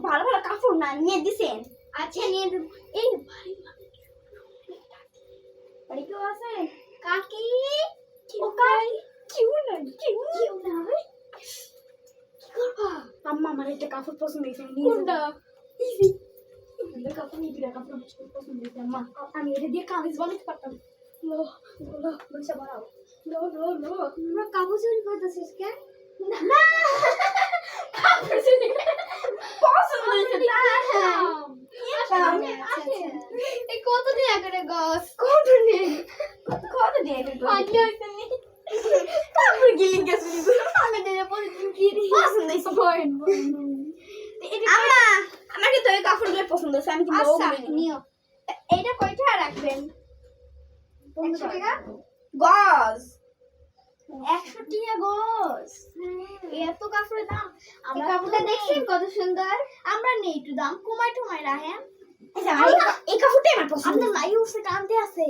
ভালো ভালো কাপড় না নিয়ে দিছেন। আচ্ছা নিয়ে দেব। এই ভাই বাড়ি কেউ আছে? কাকি ও কাকি কিউ না কিউ কেউ নাই। কি করবা? আম্মা আমার একটা কাপড় পছন্দ হয়েছে কোনটা? ইজি কাপড় নিয়ে দিলা কাপড় পছন্দ হয়েছে আম্মা আমি এটা দিয়ে কামিজ বানাতে পারতাম লো লো বসে বাড়াও লো লো লো তোমরা কাগজ চুরি করতেছিস কেন? না কাপড় চুরি পছন্দ হয়েছে এই কত দিয়ে করে গাছ? কত নিয়ে কাপড় গিলি গেছে আমি দিলে পরে তুমি কি দিই? পছন্দ হয়েছে আম্মা আমাকে তো এই কাপড়গুলো পছন্দ হয়েছে আমি কিন্তু আচ্ছা ওগুলো নিব নিও। এইটা কয়টা রাখবেন? 100 টাকা? গজ 100 টাকা গজ। এত কাপড়ের দাম। আমরা কাপড়টা দেখছেন কত সুন্দর। আমরা নেই একটু দাম কমাই টমাই রাখেন। আচ্ছা এই কাপড়টাই আমার পছন্দ আপনার মাই উঠছে কানতে আছে।